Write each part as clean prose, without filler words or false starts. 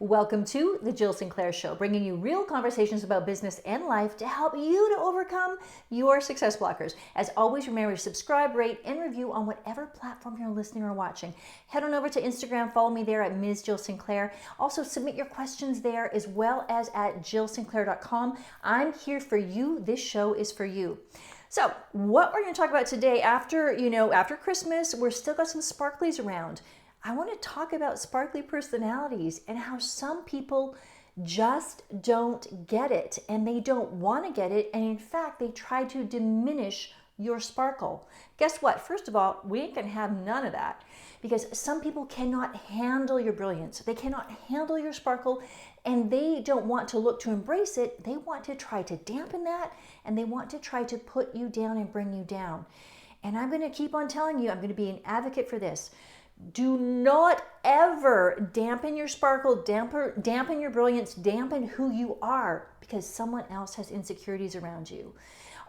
Welcome to the Jill Sinclair Show, bringing you real conversations about business and life to help you to overcome your success blockers. As always, remember to subscribe, rate, and review on whatever platform you're listening or watching. Head on over to Instagram, follow me there at Ms. Jill Sinclair. Also, submit your questions there as well as at jillsinclair.com. I'm here for you. This show is for you. So, what we're going to talk about today, after Christmas, we're still got some sparklies around. I want to talk about sparkly personalities and how some people just don't get it and they don't want to get it. And in fact, they try to diminish your sparkle. Guess what? First of all, we can have none of that because some people cannot handle your brilliance. They cannot handle your sparkle and they don't want to look to embrace it. They want to try to dampen that and they want to try to put you down and bring you down. And I'm going to keep on telling you, I'm going to be an advocate for this. Do not ever dampen your sparkle, dampen your brilliance, dampen who you are because someone else has insecurities around you.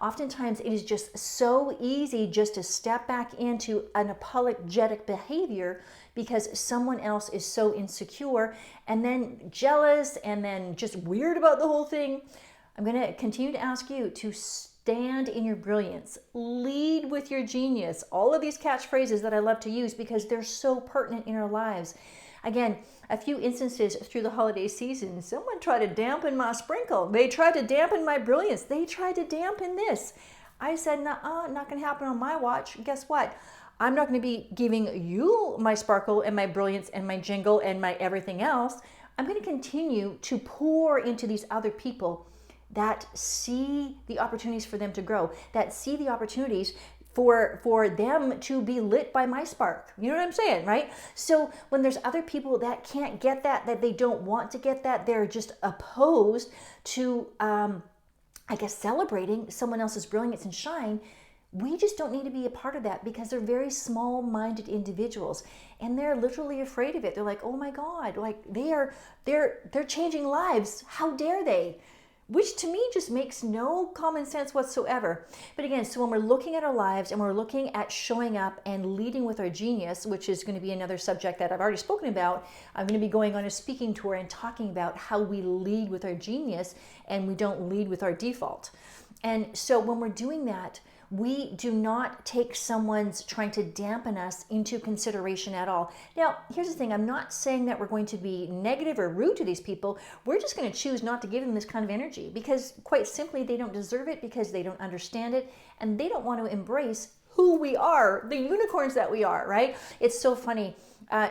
Oftentimes, it is just so easy just to step back into an apologetic behavior because someone else is so insecure and then jealous and then just weird about the whole thing. I'm going to continue to ask you to stand in your brilliance, lead with your genius, all of these catchphrases that I love to use because they're so pertinent in our lives. Again, a few instances through the holiday season, someone tried to dampen my sprinkle. They tried to dampen my brilliance. They tried to dampen this. I said, nuh-uh, not going to happen on my watch. Guess what? I'm not going to be giving you my sparkle and my brilliance and my jingle and my everything else. I'm going to continue to pour into these other people that see the opportunities for them to grow, that see the opportunities for them to be lit by my spark. You know what I'm saying, right? So when there's other people that can't get that they don't want to get that, they're just opposed to, celebrating someone else's brilliance and shine, we just don't need to be a part of that because they're very small-minded individuals and they're literally afraid of it. They're like, oh my God, like they're changing lives. How dare they? Which to me just makes no common sense whatsoever. But again, so when we're looking at our lives and we're looking at showing up and leading with our genius, which is going to be another subject that I've already spoken about, I'm going to be going on a speaking tour and talking about how we lead with our genius and we don't lead with our default. And so when we're doing that, we do not take someone's trying to dampen us into consideration at all. Now, here's the thing. I'm not saying that we're going to be negative or rude to these people. We're just going to choose not to give them this kind of energy because quite simply, they don't deserve it because they don't understand it and they don't want to embrace who we are, the unicorns that we are, right? It's so funny.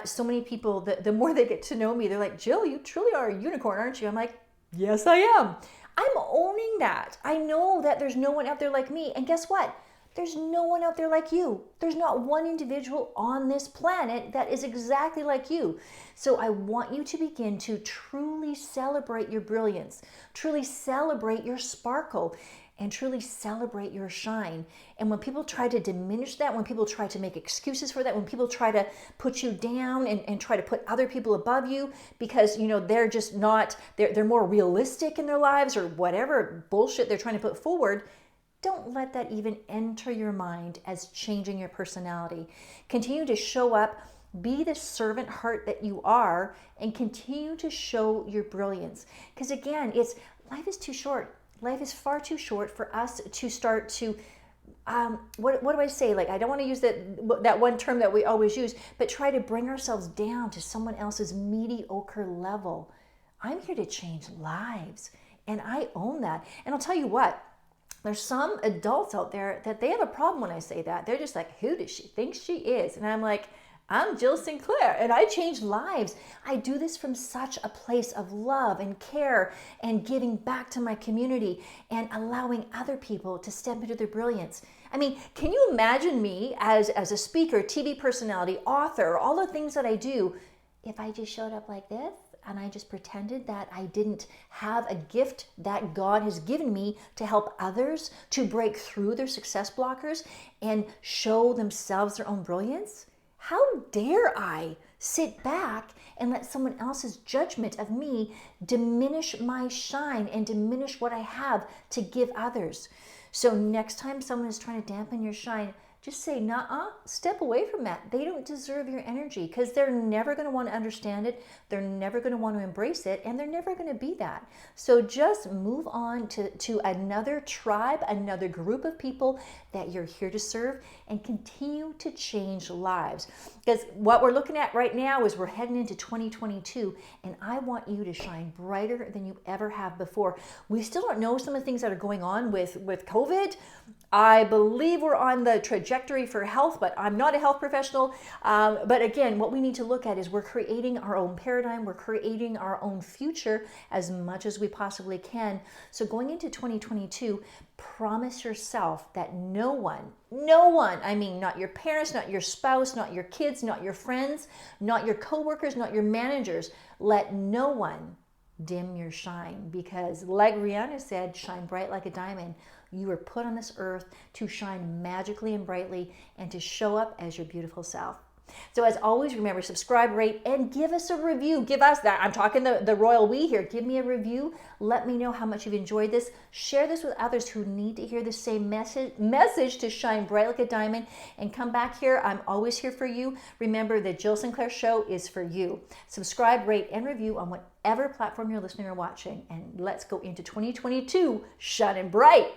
So many people, the more they get to know me, they're like, Jill, you truly are a unicorn, aren't you? I'm like, yes, I am. I'm owning that. I know that there's no one out there like me. And guess what? There's no one out there like you. There's not one individual on this planet that is exactly like you. So I want you to begin to truly celebrate your brilliance, truly celebrate your sparkle, and truly celebrate your shine. And when people try to diminish that, when people try to make excuses for that, when people try to put you down and try to put other people above you because, they're just not, they're more realistic in their lives or whatever bullshit they're trying to put forward, don't let that even enter your mind as changing your personality. Continue to show up, be the servant heart that you are, and continue to show your brilliance. Because again, life is too short. Life is far too short for us to start to, what do I say? Like, I don't want to use that one term that we always use, but try to bring ourselves down to someone else's mediocre level. I'm here to change lives, and I own that. And I'll tell you what, there's some adults out there that they have a problem when I say that. They're just like, who does she think she is? And I'm like, I'm Jill Sinclair and I change lives. I do this from such a place of love and care and giving back to my community and allowing other people to step into their brilliance. I mean, can you imagine me as a speaker, TV personality, author, all the things that I do, if I just showed up like this and I just pretended that I didn't have a gift that God has given me to help others to break through their success blockers and show themselves their own brilliance? How dare I sit back and let someone else's judgment of me diminish my shine and diminish what I have to give others? So next time someone is trying to dampen your shine, just say, nah, step away from that. They don't deserve your energy because they're never going to want to understand it. They're never going to want to embrace it, and they're never going to be that. So just move on to another tribe, another group of people that you're here to serve, and continue to change lives. Because what we're looking at right now is we're heading into 2022, and I want you to shine brighter than you ever have before. We still don't know some of the things that are going on with COVID. I believe we're on the trajectory for health, but I'm not a health professional. But again, what we need to look at is we're creating our own paradigm. We're creating our own future as much as we possibly can. So going into 2022, promise yourself that no one, I mean, not your parents, not your spouse, not your kids, not your friends, not your coworkers, not your managers, let no one dim your shine, because like Rihanna said, shine bright like a diamond. You were put on this earth to shine magically and brightly and to show up as your beautiful self. So as always, remember, subscribe, rate, and give us a review. Give us that. I'm talking the royal we here. Give me a review. Let me know how much you've enjoyed this. Share this with others who need to hear the same message to shine bright like a diamond. And come back here. I'm always here for you. Remember, the Jill Sinclair Show is for you. Subscribe, rate, and review on whatever platform you're listening or watching. And let's go into 2022 shining bright.